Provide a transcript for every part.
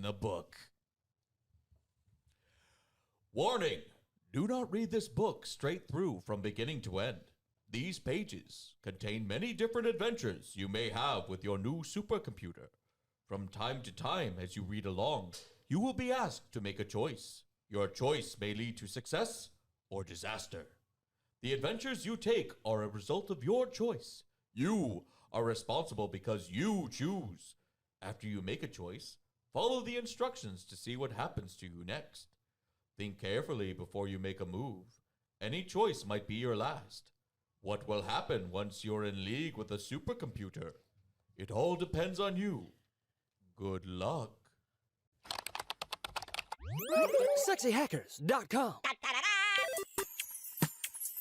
in a book. Warning! Do not read this book straight through from beginning to end. These pages contain many different adventures you may have with your new supercomputer. From time to time, as you read along, you will be asked to make a choice. Your choice may lead to success or disaster. The adventures you take are a result of your choice. You are responsible because you choose. After you make a choice, follow the instructions to see what happens to you next. Think carefully before you make a move. Any choice might be your last. What will happen once you're in league with a supercomputer? It all depends on you. Good luck. SexyHackers.com.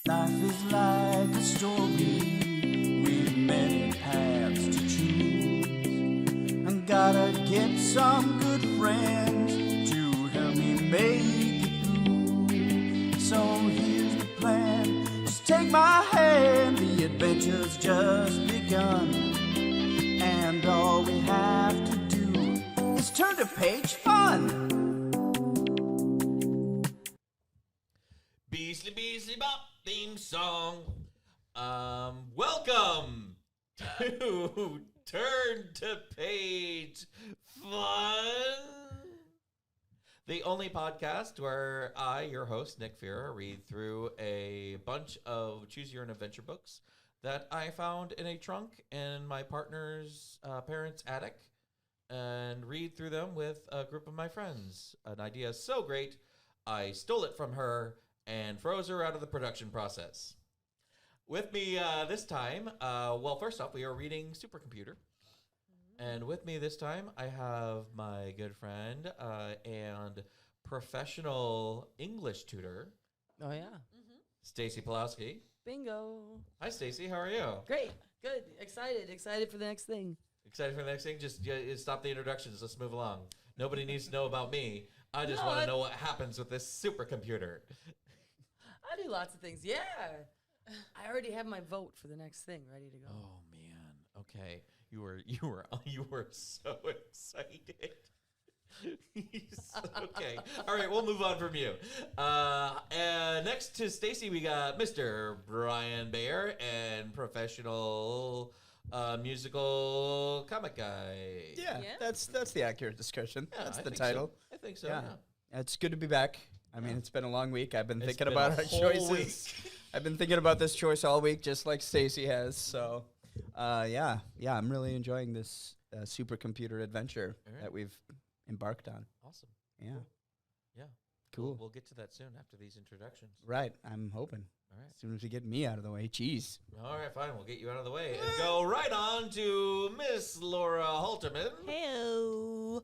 Life is like a story with many paths to choose. I gotta get some good friends to help me make it through. So here's the plan. Just take my hand, the adventure's just begun. And all we have to do is turn to page fun. Beasley Beasley Bop theme song. Welcome to Turn to Page Fun, the only podcast where I, your host, Nick Fear, read through a bunch of Choose Your Own Adventure books that I found in a trunk in my partner's parents' attic and read through them with a group of my friends. An idea so great, I stole it from her and froze her out of the production process. With me this time, well, first off, we are reading Supercomputer. And with me this time, I have my good friend and professional English tutor, Oh, yeah. Stacy Pawlowski. Bingo. Hi, Stacy. How are you? Great. Good. Excited for the next thing. Excited for the next thing? Just stop the introductions. Let's move along. Nobody needs to know about me. I just want to know what happens with this supercomputer. I do lots of things. Yeah. I already have my vote for the next thing ready to go. Oh man. Okay. You were so excited. Okay. All right, we'll move on from you. And next to Stacy, we got Mr. Brian Bayer and professional musical comic guy. Yeah, that's the accurate description. Yeah, That's I the think title. So. I think so. Yeah. Yeah. It's good to be back. I mean, it's been a long week. I've been It's thinking been about a our whole choices. week. I've been thinking about this choice all week, just like Stacy has. So, yeah, I'm really enjoying this supercomputer adventure that we've embarked on. Awesome. Yeah. Cool. Yeah. Cool. We'll get to that soon after these introductions. Right. I'm hoping. All right. As soon as we get me out of the way. Jeez. All right, fine. We'll get you out of the way and go right on to Miss Laura Holterman. Hello.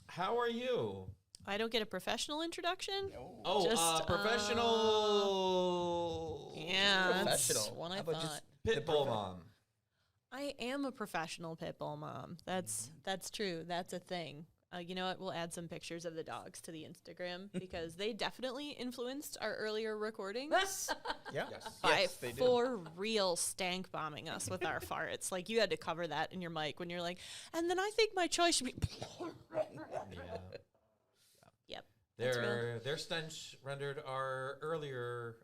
How are you? I don't get a professional introduction. Oh, Just, professional. Yeah, that's Professional. what I How about thought. just Pitbull mom. I am a professional pit bull mom. That's true. That's a thing. You know what? We'll add some pictures of the dogs to the Instagram because they definitely influenced our earlier recordings Yeah. by Yes, they do. for real stank bombing us with our farts. Like you had to cover that in your mic when you're like, and then I think my choice should be. Yeah. Yep. that's real. Their stench rendered our earlier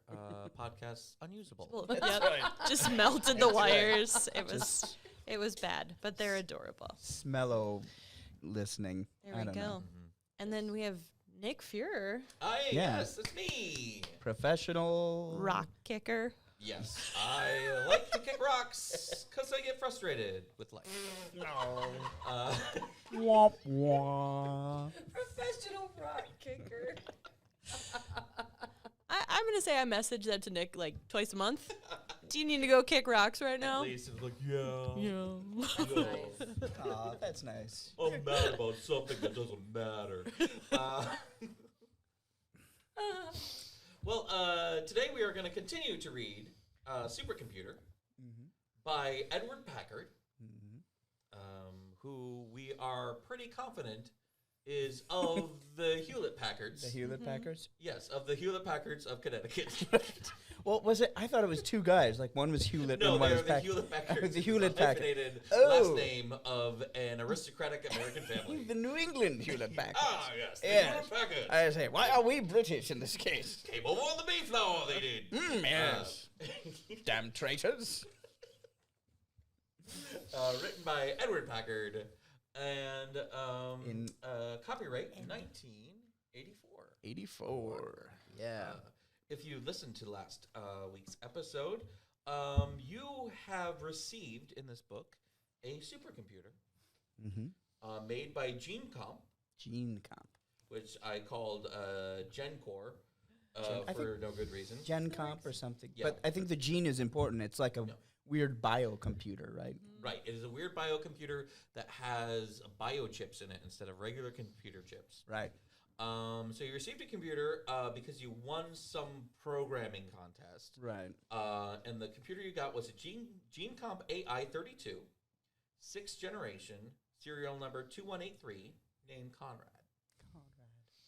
podcasts unusable. Yep. Just melted the wires. It was bad, but they're adorable. Smello listening. There I we don't go. know. And then we have Nick Fuhrer, Yeah. Yes, it's me. Professional. rock kicker. Yes, I like to kick rocks because I get frustrated with life. No. Womp womp. Professional rock kicker. I'm going to say I message that to Nick like twice a month. Do you need to go kick rocks right now? At least it's like, yeah. Aw, that's nice. I'm mad about something that doesn't matter. Well, today we are going to continue to read Supercomputer by Edward Packard, who we are pretty confident is of the Hewlett Packards. The Hewlett Packards. Yes, of the Hewlett Packards of Connecticut. Well, was it? I thought it was two guys. Like one was Hewlett No, and one they're was the Packard. Hewlett Packards. The Hewlett Packard. Hyphenated Oh. last name of an aristocratic American family. The New England Hewlett Packard. Ah, yes, the Yes. Hewlett Packards. I say, why are we British in this case? Came over on the Mayflower, they did. Yes. Damn traitors. Written by Edward Packard, and In- copyright 1984. 84. Yeah. If you listened to last week's episode, you have received in this book a supercomputer Mm-hmm. made by GeneComp, Gene Comp. which I called GenCore I for no good reason. Gen Comp or something. Yeah. But I think the gene is important. It's like a No. weird biocomputer, right? Right. It is a weird biocomputer that has biochips in it instead of regular computer chips. Right. So you received a computer because you won some programming contest. Right. And the computer you got was a GeneComp AI32, 6th generation, serial number 2183, named Conrad.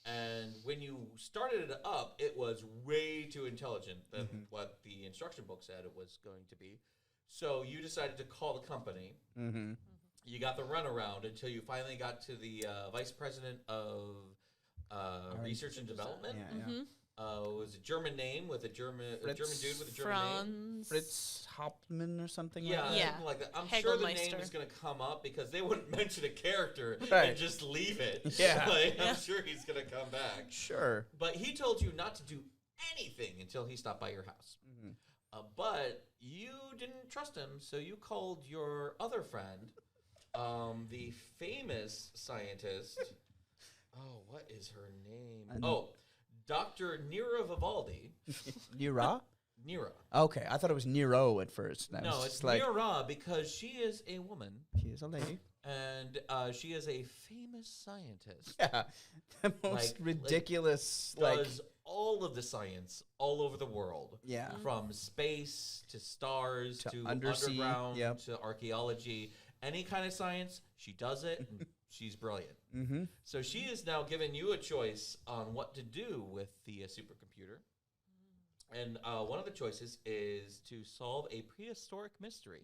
And when you started it up, it was way too intelligent than what the instruction book said it was going to be. So you decided to call the company. Mm-hmm. You got the runaround until you finally got to the vice president of research and development. Yeah, yeah. It was a German name with a German dude with a German name. Franz. Fritz Hauptmann or something Yeah, like that? Yeah. something like that. I'm sure the name Hagelmeister. is going to come up because they wouldn't mention a character Right. and just leave it. Yeah. Like, Yeah. I'm sure he's going to come back. Sure. But he told you not to do anything until he stopped by your house. Mhm. But you didn't trust him, so you called your other friend, the famous scientist. Oh, what is her name? Dr. Nira Vivaldi. Nira? Nira. Okay, I thought it was Nero at first. That No, was it's just like, Nira because she is a woman she is a lady. and she is a famous scientist. Yeah. The most Like- ridiculous, like, Does all of the science all over the world. yeah. From space to stars To to undersea, underground yep. to archaeology, any kind of science, she does it. And she's brilliant. Mm-hmm. So she is now giving you a choice on what to do with the supercomputer. And one of the choices is to solve a prehistoric mystery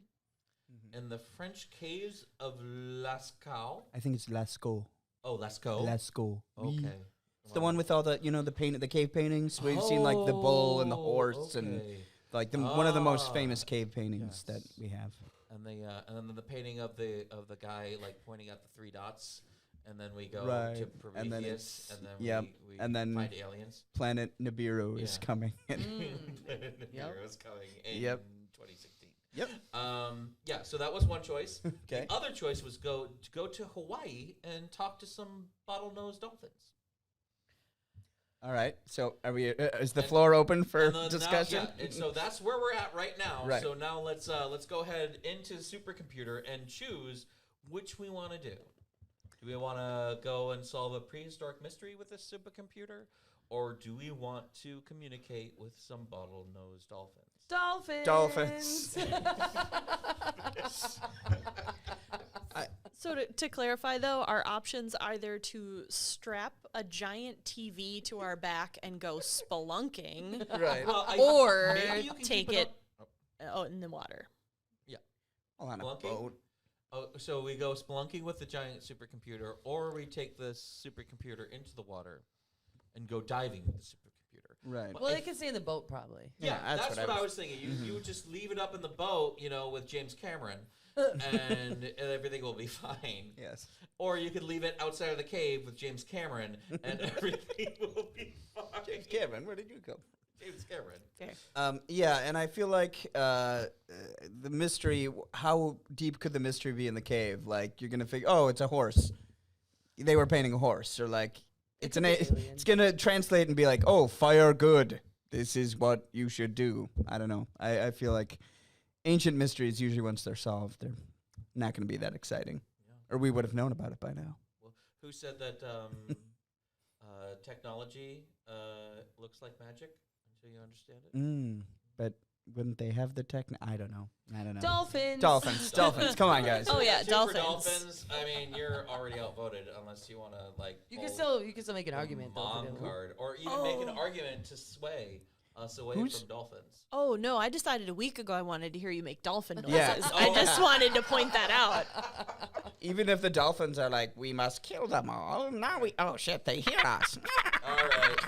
in the French caves of Lascaux. I think it's Lascaux. Oh, Lascaux. Lascaux. Oui. Okay. It's the one with all the, the cave paintings where you've seen like the bull and the Oh, horse and okay. like one of the most Ah, famous cave paintings that yes. we have. And and then the painting of the guy like pointing at the 3 dots, and then we go Right. to And then Prometheus, it's- and then yep. we And then- find aliens. Planet Nibiru is Yeah. coming. Heroes coming in Yep. 2016. Yep. Yeah, so that was one choice. Okay. The other choice was go to Hawaii and talk to some bottlenose dolphins. All right. So are we? Is the And- floor open for And then discussion? and so that's where we're at right now. Right. So now let's go ahead into the supercomputer and choose which we want to do. Do we want to go and solve a prehistoric mystery with this supercomputer, or do we want to communicate with some bottlenose dolphins? Dolphins. Dolphins. So to clarify, though, our options either to strap a giant TV to our back and go spelunking, Right. Well, or maybe you can take keep it up- in the water. On a Spelunking? boat. Oh, so we go spelunking with the giant supercomputer, or we take the supercomputer into the water and go diving with the supercomputer. Right. Well, they can stay in the boat probably. Yeah, Yeah, that's what I was thinking. You would just leave it up in the boat, with James Cameron, and everything will be fine. Yes. Or you could leave it outside of the cave with James Cameron, and everything will be fine. James Cameron, where did you come? James Cameron. Fair. Yeah, and I feel like the mystery. How deep could the mystery be in the cave? Like you're gonna figure, oh, it's a horse. They were painting a horse, or like it's could an. be alien. It's gonna translate and be like, oh, fire good. This is what you should do. I don't know. I feel like ancient mysteries usually once they're solved, they're not gonna be that exciting, Yeah. or we would have known about it by now. Well, who said that technology looks like magic until you understand it? But wouldn't they have the tech? I don't know. Dolphins. Dolphins. Come on, guys. Oh yeah, Super dolphins. Dolphins. I mean, you're already outvoted unless you want to like. You pull can still make an the argument. though, for Mom them. card, or even make an argument to sway us away Who's- from dolphins. Oh no, I decided a week ago I wanted to hear you make dolphin noises. Yeah. I just wanted to point that out. Even if the dolphins are like, we must kill them all. Now oh shit, they hear us. All right.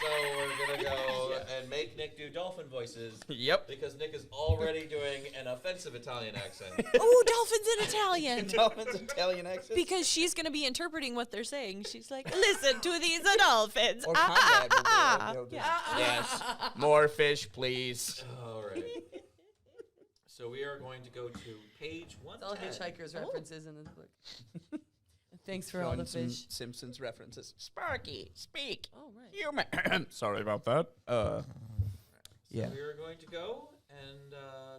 So we're gonna go and make Nick do dolphin voices. Yep. Because Nick is already doing an offensive Italian accent. Ooh, dolphins in Italian. Dolphins Italian accent. Because she's going to be interpreting what they're saying. She's like, listen to these dolphins. Or Ah, Conrad will do it. He'll just- Yes. More fish, please. All right. So we are going to go to page It's all 110. hitchhikers references in this book. Thanks for all Throwing the some fish. Simpsons references. Sparky, speak. Oh right. Human. Sorry about that. Yeah. So we are going to go and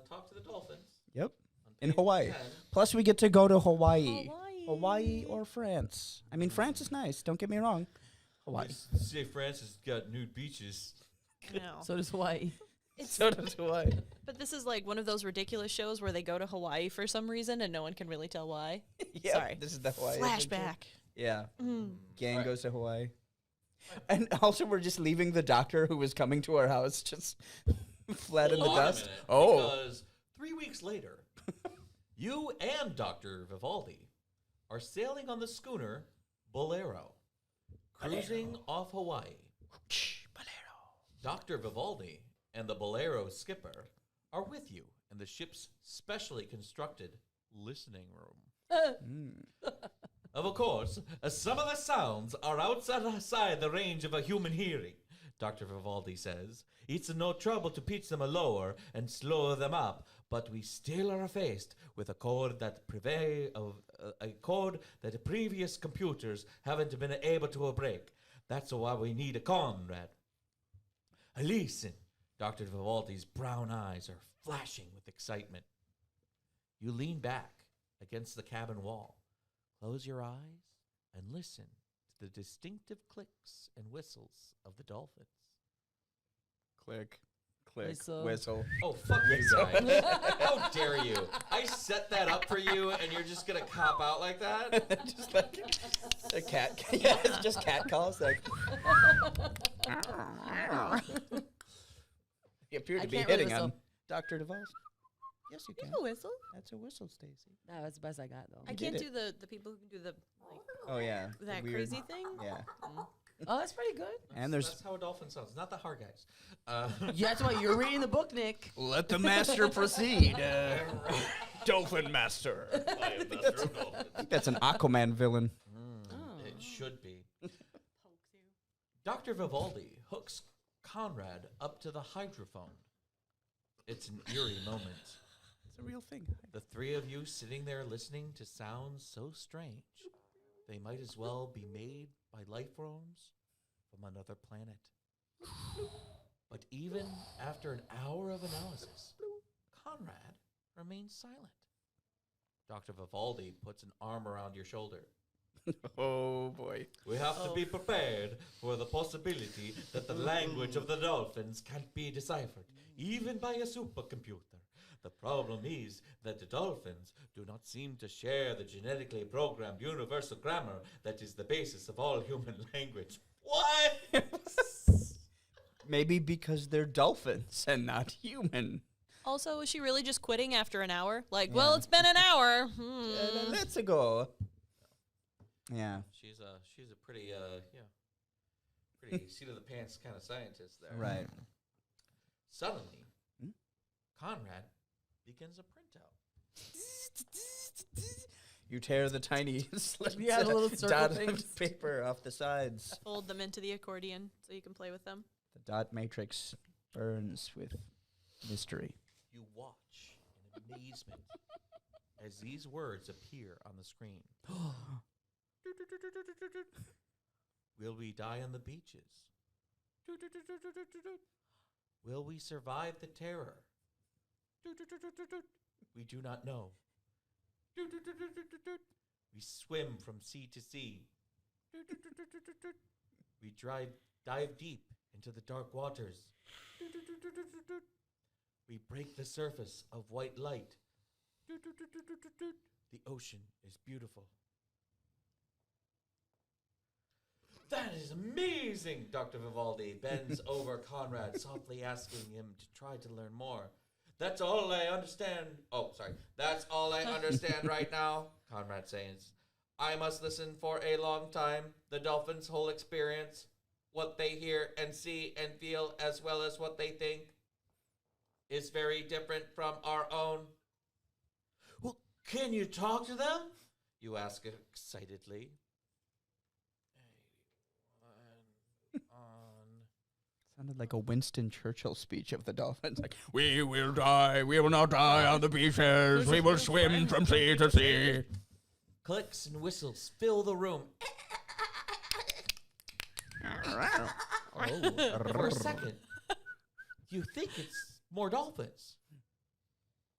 talk to the dolphins. Yep. on In page Hawaii. 10. Plus, we get to go to Hawaii. Hawaii. Hawaii or France. I mean, France is nice. Don't get me wrong. Hawaii. Say France has got nude beaches. I know. So does Hawaii. So does Hawaii. But this is like one of those ridiculous shows where they go to Hawaii for some reason and no one can really tell why. Yep, Sorry. This is the Hawaii. adventure. Flashback. Yeah. Gang Right. goes to Hawaii. And also, we're just leaving the doctor who was coming to our house just flat in the Hold on a dust. minute, Oh. Because 3 weeks later, you and Dr. Vivaldi are sailing on the schooner Bolero, cruising off Hawaii. Dr. Vivaldi and the Bolero skipper are with you in the ship's specially constructed listening room. Of course, some of the sounds are outside the range of a human hearing, Dr. Vivaldi says. It's no trouble to pitch them lower and slow them up, but we still are faced with a chord that the previous computers haven't been able to break. That's why we need a Conrad. Listen, Dr. Vivaldi's brown eyes are flashing with excitement. You lean back against the cabin wall. Close your eyes and listen to the distinctive clicks and whistles of the dolphins. Click. Click. Whistle. Whistle. Oh, fuck you guys. How dare you? I set that up for you and you're just going to cop out like that? Just like a cat. Yeah, it's just cat calls. Like. You appear to I be can't really hitting on whistle. Dr. DeVos. Yes, you You can. can whistle. That's a whistle, Stacy. No, that's the best I got though. I You can't did do the people who can do the like Oh yeah. the that weird- crazy thing. Yeah. Oh, that's pretty good. And there's That's how a dolphin sounds, not the hard guys. Yeah, that's why you're reading the book, Nick. let the master proceed. Dolphin Master. I am master of dolphins. I think that's an Aquaman villain. It should be. Dr. Vivaldi hooks Conrad up to the hydrophone. It's an eerie moment. It's a real thing. The three of you sitting there listening to sounds so strange, they might as well be made by life forms from another planet. But even after an hour of analysis, Conrad remains silent. Dr. Vivaldi puts an arm around your shoulder. Oh boy. We have to be prepared for the possibility that the language of the dolphins can't be deciphered, even by a supercomputer. The problem is that the dolphins do not seem to share the genetically programmed universal grammar that is the basis of all human language. What? Maybe because they're dolphins and not human. Also, is she really just quitting after an hour? Like, well, it's been an hour. Let's go. Yeah. She's a pretty pretty seat of the pants kind of scientist there. Right. Suddenly, Conrad begins a printout. You tear the tiny slips Yeah, the little circle dot things. of paper off the sides. Fold them into the accordion so you can play with them. The dot matrix burns with mystery. You watch in amazement as these words appear on the screen. Will we die on the beaches? Will we survive the terror? We do not know. We swim from sea to sea. We dive deep into the dark waters. we break the surface of white light. Doot, doot, doot, doot, doot, doot, doot. The ocean is beautiful. That is amazing, Dr. Vivaldi bends over Conrad, softly asking him to try to learn more. That's all I understand. Oh, sorry. That's all I understand right now, Conrad says. I must listen for a long time. The dolphins' whole experience, what they hear and see and feel, as well as what they think, is very different from our own. Well, can you talk to them? You ask excitedly. Sounded like a Winston Churchill speech of the dolphins. Like, we will die. We will not die on the beaches. We will swim from sea to sea. Clicks and whistles fill the room. For a second, you think it's more dolphins.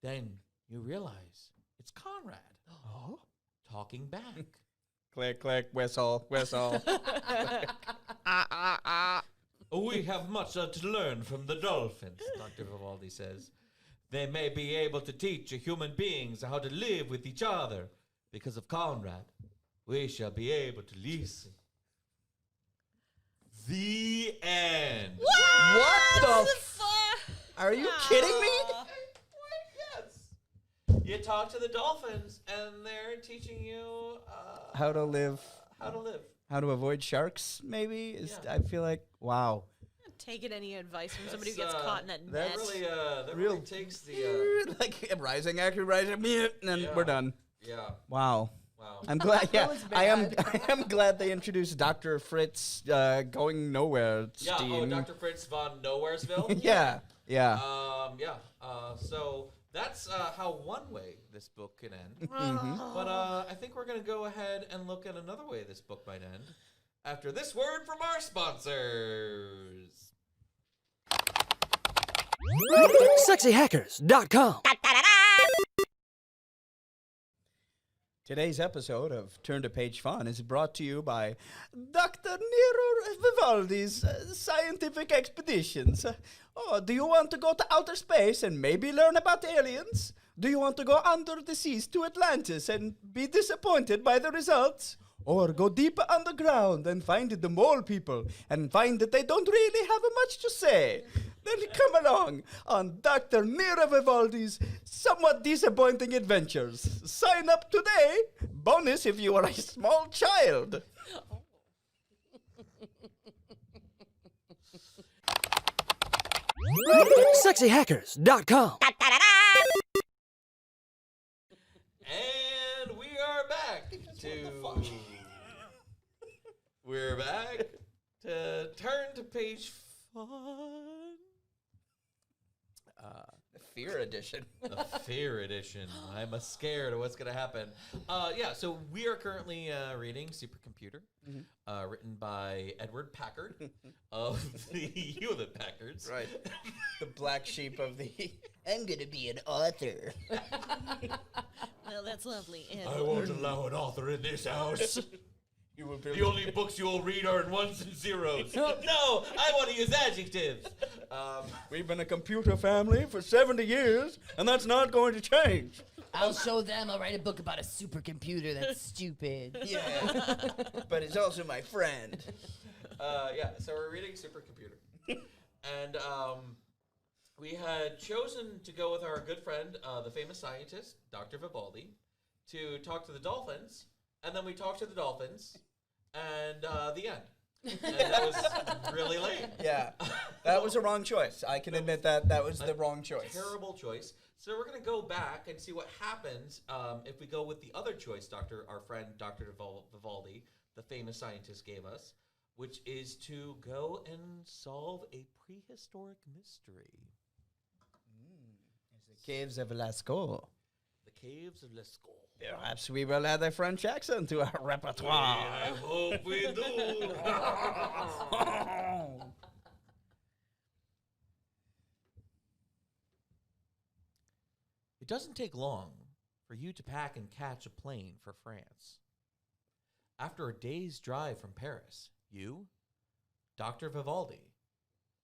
Then you realize it's Conrad talking back. Click, click, whistle, whistle. We have much to learn from the dolphins, Dr. Vivaldi says. They may be able to teach human beings how to live with each other. Because of Conrad, we shall be able to listen. The end. What the Are you kidding me? Yes. You talk to the dolphins, and they're teaching you How to live. how to live. How to avoid sharks, maybe? Yeah. I feel like, wow. Taking any advice from somebody who That's, gets caught in a That net. really, that Real- really takes the, Like, rising, actor, rising, and then Yeah. we're done. yeah, Wow. wow. I'm glad. Yeah, was I am. bad. I am glad they introduced Dr. Fritz going nowhere. Yeah, Steam. Dr. Fritz von Nowheresville. Yeah, yeah. So that's how one way this book can end. Mm-hmm. But I think we're going to go ahead and look at another way this book might end after this word from our sponsors. SexyHackers.com. Today's episode of Turn to Page Fun is brought to you by Dr. Nero Vivaldi's scientific expeditions. Do you want to go to outer space and maybe learn about aliens? Do you want to go under the seas to Atlantis and be disappointed by the results? Or go deeper underground and find the mole people and find that they don't really have much to say? Then come along on Dr. Nero Vivaldi's somewhat disappointing adventures. Sign up today. Bonus if you are a small child. SexyHackers.com. And we are back We're back to Turn to Page Fun. Fear edition. The Fear Edition. I'm scared of what's going to happen. So we are currently reading Supercomputer, written by Edward Packard of the Hewlett Packards. Right. The black sheep of the... I'm going to be an author. Well, that's lovely. I won't allow an author in this house. You will be The only books you will read are in ones and zeros. No, I want to use adjectives. We've been a computer family for 70 years, and that's not going to change. I'll show them. I'll write a book about a supercomputer that's stupid. Yeah. But it's also my friend. So we're reading Supercomputer. And we had chosen to go with our good friend, the famous scientist, Dr. Vivaldi, to talk to the dolphins. And then we talked to the dolphins, and the end. And that was really lame. Yeah. That was a wrong choice. I can admit that was the wrong choice. Terrible choice. So we're going to go back and see what happens if we go with the other choice our friend Dr. Vivaldi, the famous scientist, gave us, which is to go and solve a prehistoric mystery. The caves of Lascaux. The Caves of Lascaux. Perhaps we will add a French accent to our repertoire. I hope we do. It doesn't take long for you to pack and catch a plane for France. After a day's drive from Paris, you, Dr. Vivaldi,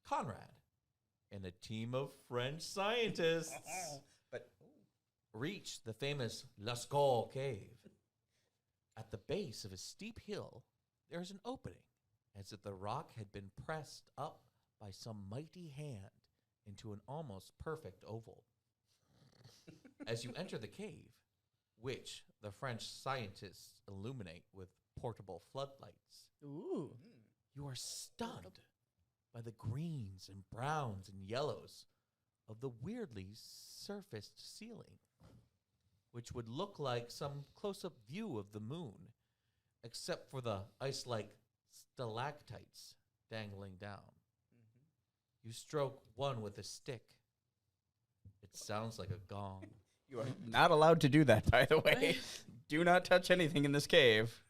Conrad, and a team of French scientists But reach the famous Lascaux Cave. At the base of a steep hill, there is an opening, as if the rock had been pressed up by some mighty hand into an almost perfect oval. As you enter the cave, which the French scientists illuminate with portable floodlights, Ooh. you are stunned by the greens and browns and yellows of the weirdly surfaced ceiling, which would look like some close-up view of the moon, except for the ice-like stalactites dangling down. You stroke one with a stick. It sounds like a gong. you are not allowed to do that, by the way. Do not touch anything in this cave.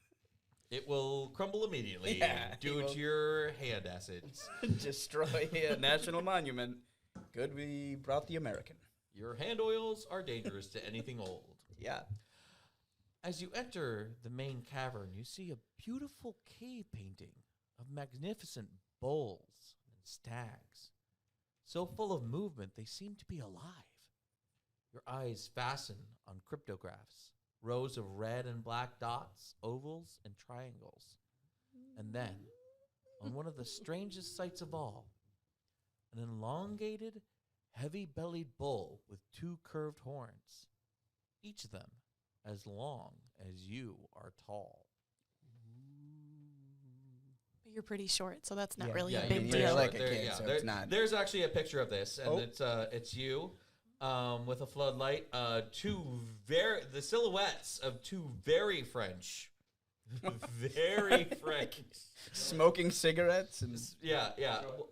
It will crumble immediately Yeah, due it will. to your hand acids. Destroy a national monument. Good we brought the American. Your hand oils are dangerous to anything old. Yeah. As you enter the main cavern, you see a beautiful cave painting of magnificent bulls and stags, so full of movement they seem to be alive. Your eyes fasten on cryptographs, rows of red and black dots, ovals, and triangles. And then, on one of the strangest sights of all, an elongated, heavy-bellied bull with two curved horns, each of them as long as you are tall. But you're pretty short, so that's not Yeah. really Yeah, a you big can you're deal. like a kid, so it's not- There's actually a picture of this, and Oh. it's you with a floodlight. The silhouettes of two very French, very French. Smoking cigarettes and Yeah.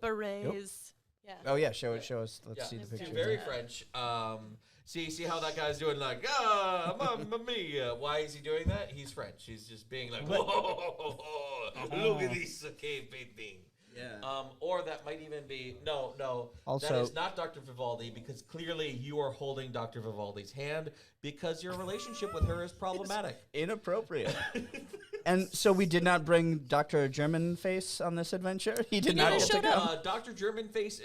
Berets. Yeah. oh yeah, show us. Let's Yeah, see the two picture. very French. See how that guy's doing, like, mamma mia. Why is he doing that? He's French. He's just being like, whoa, look at this cave painting. Yeah. Or that might even be no. that Also- is not Dr. Vivaldi, because clearly you are holding Dr. Vivaldi's hand because your relationship with her is problematic. Inappropriate. And so we did not bring Dr. German Face on this adventure. He did not never get to showed come. up. Dr. Germanface,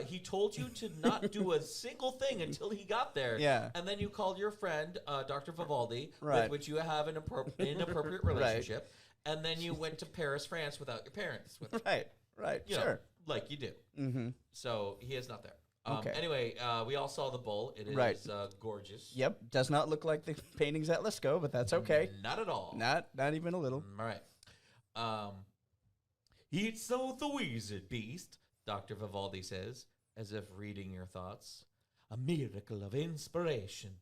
he told you to not do a single thing until he got there. Yeah. And then you called your friend, Dr. Vivaldi, Right. with which you have an inappropriate relationship. And then you went to Paris, France without your parents. With, Right. you know, Sure. like you do. Mm-hmm. So he is not there. Okay. Anyway, we all saw the bull. It is Right. gorgeous. Yep. Does not look like the paintings at Lisco, but that's okay. Not at all. Not even a little. All right. He's so the wizard beast, Dr. Vivaldi says, as if reading your thoughts. A miracle of inspiration.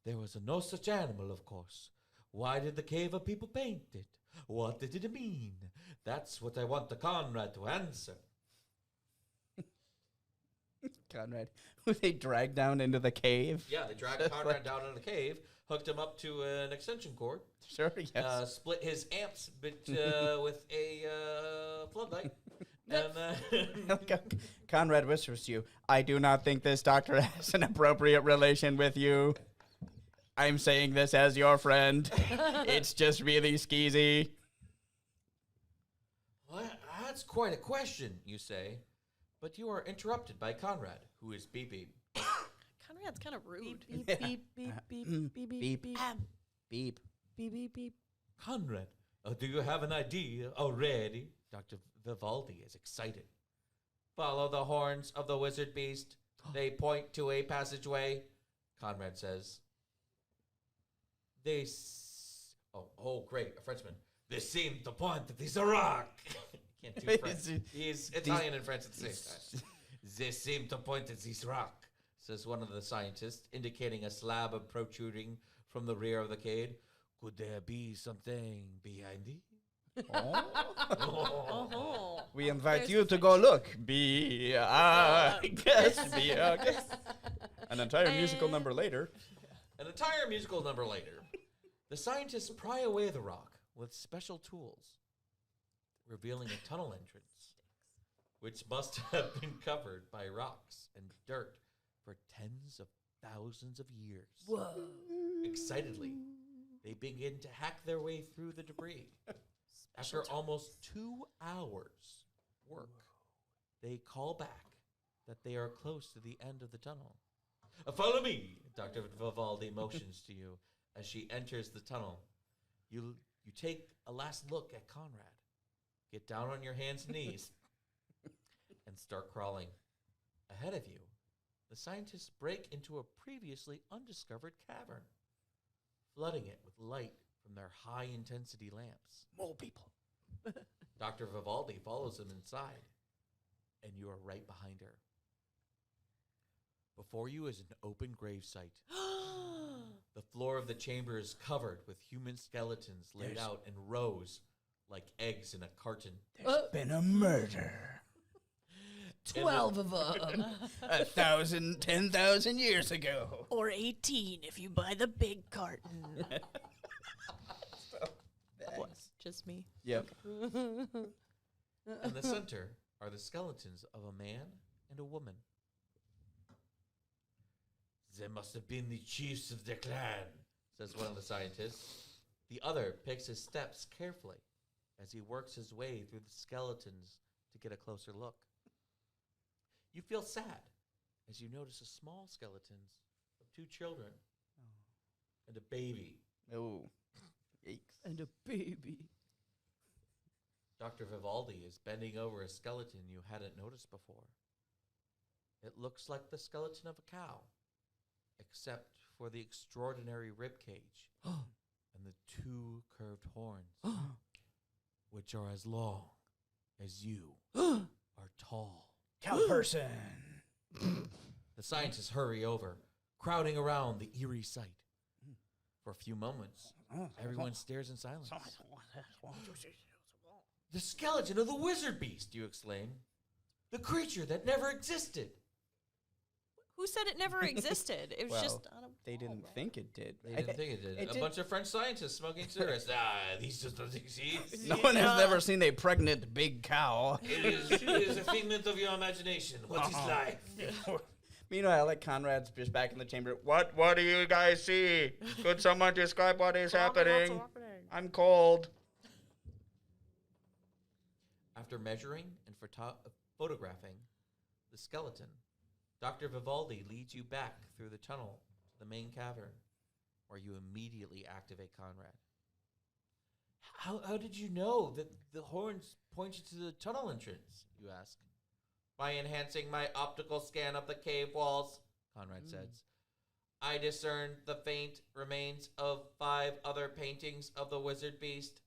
There was no such animal, of course. Why did the cave of people paint it? What did it mean? That's what I want the Conrad to answer. Conrad, who they dragged down into the cave. Yeah, they dragged Conrad down in the cave, hooked him up to an extension cord, Sure. Yes. split his amps with a floodlight, and Conrad whispers to you, "I do not think this doctor has an appropriate relation with you. I'm saying this as your friend. It's just really skeezy." well, that's quite a question, you say, but you are interrupted by Conrad, who is beeping. Conrad's kind of rude. Beep, beep, beep, beep, beep, beep, Beep. beep, Beep. beep, beep, beep. Conrad, do you have an idea already? Dr. Vivaldi is excited. Follow the horns of the wizard beast. They point to a passageway, Conrad says. Oh, great, a Frenchman. They seem to point at this rock. Can't do French. He's Italian and French at the same time. They seem to point at this rock, says one of the scientists, indicating a slab of protruding from the rear of the cave. Could there be something behind it? Oh. We invite There's you to go look. Be our guest. Be our guest. An entire musical And- number later. An entire musical number later, the scientists pry away the rock with special tools, revealing a tunnel entrance, which must have been covered by rocks and dirt for tens of thousands of years. Whoa. Excitedly, they begin to hack their way through the debris. After almost 2 hours work, they call back that they are close to the end of the tunnel. Follow me, Dr. Vivaldi motions to you as she enters the tunnel. You take a last look at Conrad, get down on your hands and knees, and start crawling. Ahead of you, the scientists break into a previously undiscovered cavern, flooding it with light from their high-intensity lamps. Mole people. Dr. Vivaldi follows them inside, and you are right behind her. Before you is an open grave site. The floor of the chamber is covered with human skeletons laid out in rows like eggs in a carton. There's been a murder. 12 of them. 1,000, 10,000 years ago. Or 18 if you buy the big carton. What? Just me. Yep. In the center are the skeletons of a man and a woman. They must have been the chiefs of the clan, says one of the scientists. The other picks his steps carefully as he works his way through the skeletons to get a closer look. You feel sad as you notice a small skeletons of 2 children and a baby. Oh. Yikes. And a baby. Dr. Vivaldi is bending over a skeleton you hadn't noticed before. It looks like the skeleton of a cow, except for the extraordinary rib cage and the 2 curved horns, which are as long as you are tall. Cow person. The scientists hurry over, crowding around the eerie sight. For a few moments, everyone stares in silence. The skeleton of the wizard beast, you exclaim. The creature that never existed. Who said it never existed? It was Well, just on a They didn't think it did. They didn't think it did. it A did- bunch of French scientists smoking cigarettes. These just don't exist. No one has ever seen a pregnant big cow. It is a figment of your imagination. What is life? Meanwhile, like Conrad's just back in the chamber. What do you guys see? Could someone describe what is happening? I'm cold. After measuring and photographing the skeleton, Dr. Vivaldi leads you back through the tunnel to the main cavern, where you immediately activate Conrad. How did you know that the horns pointed to the tunnel entrance, you ask. By enhancing my optical scan of the cave walls, Conrad says. I discerned the faint remains of 5 other paintings of the wizard beast.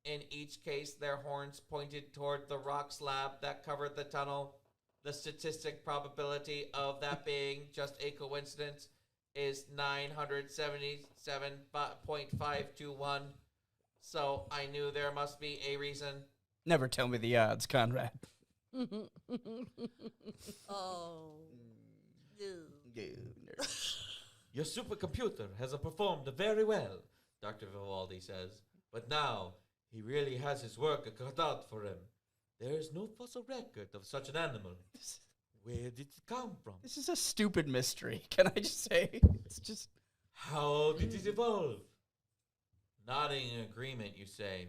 In each case, their horns pointed toward the rock slab that covered the tunnel. The statistic probability of that being just a coincidence is 977.521. So I knew there must be a reason. Never tell me the odds, Conrad. Oh. Your supercomputer has performed very well, Dr. Vivaldi says. But now, he really has his work cut out for him. There is no fossil record of such an animal. Where did it come from? This is a stupid mystery. Can I just say? It's just... How did it evolve? Nodding in agreement, you say.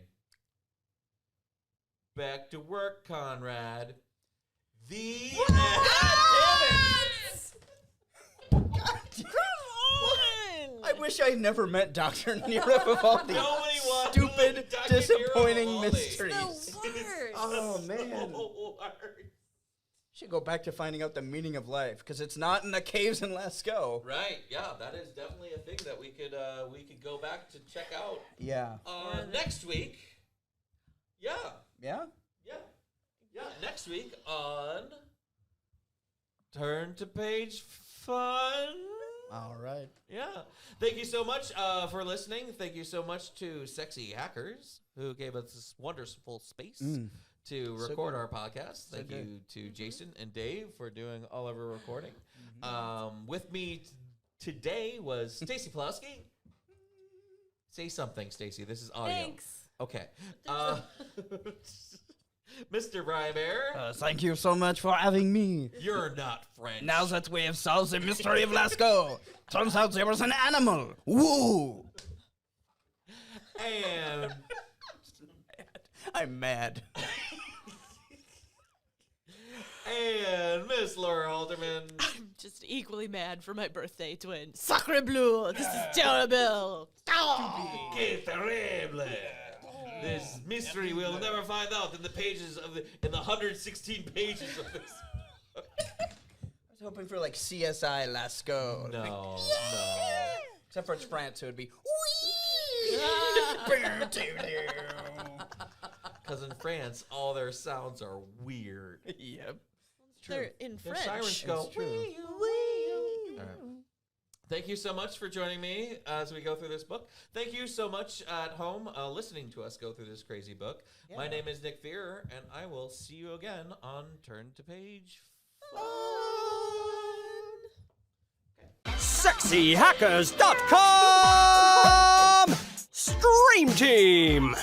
Back to work, Conrad. The Come on! I wish I never met Dr. Nero Vivaldi. Nobody wants Stupid, Dr. disappointing Nero Vivaldi. mysteries. The worst. Oh, man. Should go back to finding out the meaning of life, because it's not in the caves in Lascaux. Right, yeah, that is definitely a thing that we could go back to check out Yeah. next week. Yeah, Yeah? next week on Turn to Page Fun. All right. Yeah. Thank you so much for listening. Thank you so much to Sexy Hackers, who gave us this wonderful space to record our podcast. Thank you to Jason and Dave for doing all of our recording. With me today was Stacy Pawlowski. Say something, Stacy. This is audio. Thanks. Okay. Mr. Rybear, Thank you so much for having me. you're not French. Now that we have solved the mystery of Lascaux, turns out there was an animal. Woo! And I'm mad. And Miss Laura Holterman. I'm just equally mad for my birthday twin. Sacre bleu! This is terrible! Que terrible! This mystery we'll never find out in the pages of in the 116 pages of this. I was hoping for like CSI Lascaux. No. Except for it's France, so it would be. Because in France, all their sounds are weird. Yep. They're in Their French. sirens go. It's true. All right. Thank you so much for joining me as we go through this book. Thank you so much at home listening to us go through this crazy book. Yeah. My name is Nick Fear, and I will see you again on Turn to Page 5. SexyHackers.com! Stream Team!